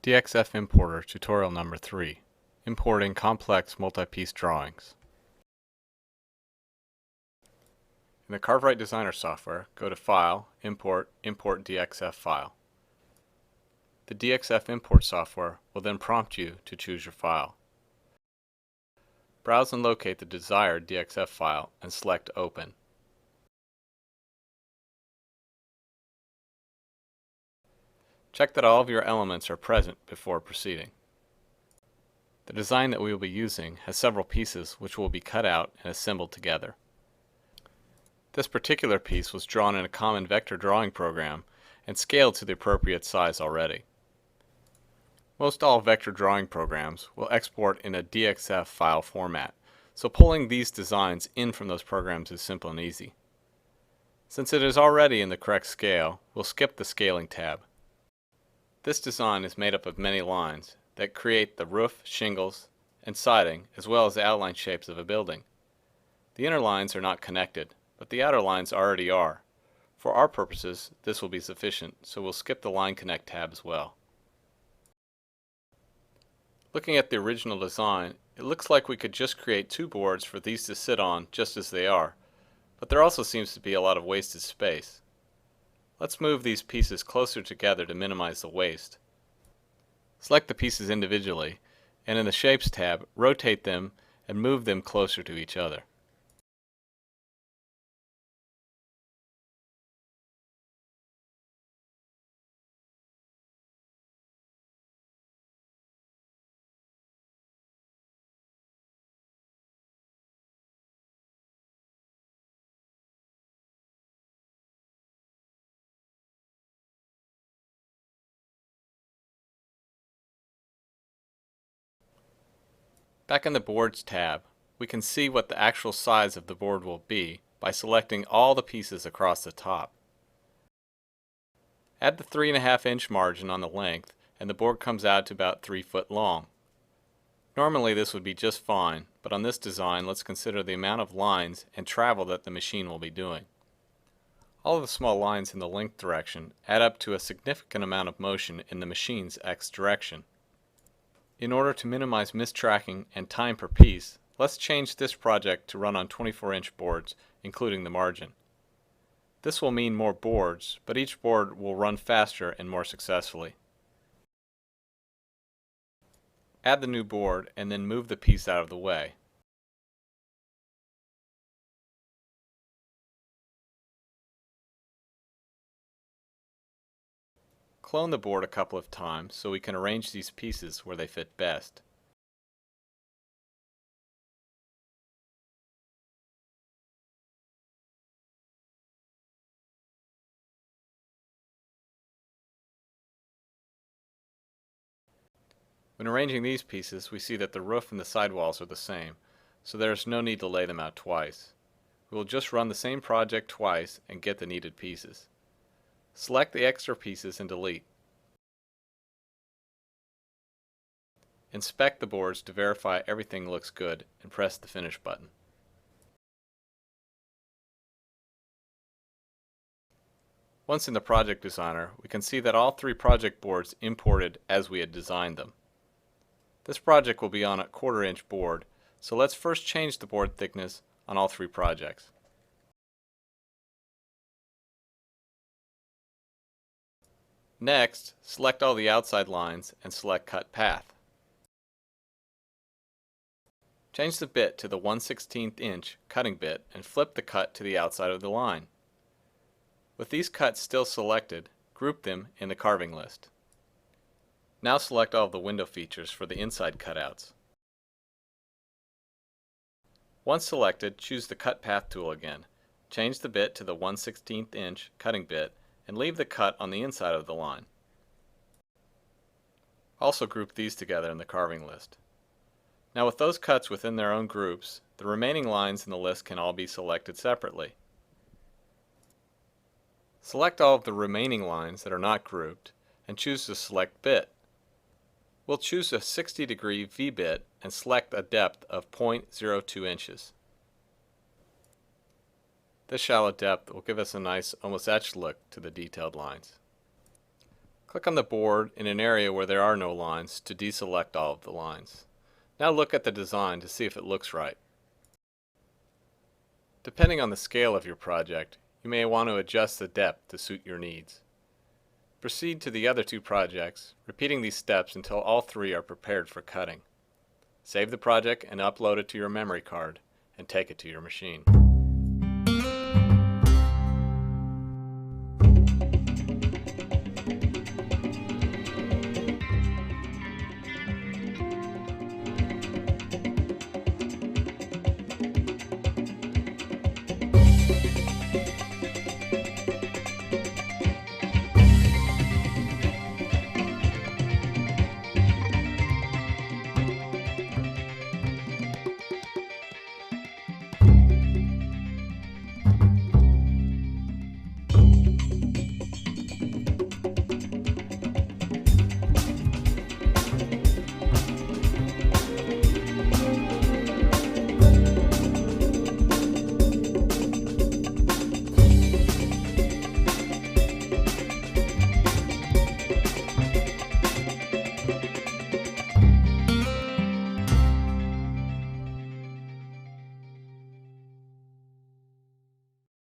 DXF Importer Tutorial Number 3, Importing Complex Multi-Piece Drawings. In the CarveWright Designer software, go to File, Import, Import DXF File. The DXF import software will then prompt you to choose your file. Browse and locate the desired DXF file and select Open. Check that all of your elements are present before proceeding. The design that we will be using has several pieces which will be cut out and assembled together. This particular piece was drawn in a common vector drawing program and scaled to the appropriate size already. Most all vector drawing programs will export in a DXF file format, so pulling these designs in from those programs is simple and easy. Since it is already in the correct scale, we'll skip the Scaling tab. This design is made up of many lines that create the roof, shingles, and siding, as well as the outline shapes of a building. The inner lines are not connected, but the outer lines already are. For our purposes, this will be sufficient, so we'll skip the Line Connect tab as well. Looking at the original design, it looks like we could just create two boards for these to sit on just as they are, but there also seems to be a lot of wasted space. Let's move these pieces closer together to minimize the waste. Select the pieces individually, and in the Shapes tab, rotate them and move them closer to each other. Back in the Boards tab, we can see what the actual size of the board will be by selecting all the pieces across the top. Add the 3.5 inch margin on the length and the board comes out to about 3 foot long. Normally this would be just fine, but on this design let's consider the amount of lines and travel that the machine will be doing. All of the small lines in the length direction add up to a significant amount of motion in the machine's X direction. In order to minimize mistracking and time per piece, let's change this project to run on 24-inch boards, including the margin. This will mean more boards, but each board will run faster and more successfully. Add the new board and then move the piece out of the way. Clone the board a couple of times so we can arrange these pieces where they fit best. When arranging these pieces, we see that the roof and the sidewalls are the same, so there is no need to lay them out twice. We will just run the same project twice and get the needed pieces. Select the extra pieces and delete. Inspect the boards to verify everything looks good and press the Finish button. Once in the Project Designer, we can see that all 3 project boards imported as we had designed them. This project will be on a 1/4 inch board, so let's first change the board thickness on all 3 projects. Next, select all the outside lines and select Cut Path. Change the bit to the 1/16 inch cutting bit and flip the cut to the outside of the line. With these cuts still selected, group them in the carving list. Now select all of the window features for the inside cutouts. Once selected, choose the Cut Path tool again. Change the bit to the 1/16 inch cutting bit and leave the cut on the inside of the line. Also group these together in the carving list. Now with those cuts within their own groups, the remaining lines in the list can all be selected separately. Select all of the remaining lines that are not grouped and choose the Select Bit. We'll choose a 60-degree V-bit and select a depth of 0.02 inches. This shallow depth will give us a nice, almost etched look to the detailed lines. Click on the board in an area where there are no lines to deselect all of the lines. Now look at the design to see if it looks right. Depending on the scale of your project, you may want to adjust the depth to suit your needs. Proceed to the other two projects, repeating these steps until all three are prepared for cutting. Save the project and upload it to your memory card, and take it to your machine.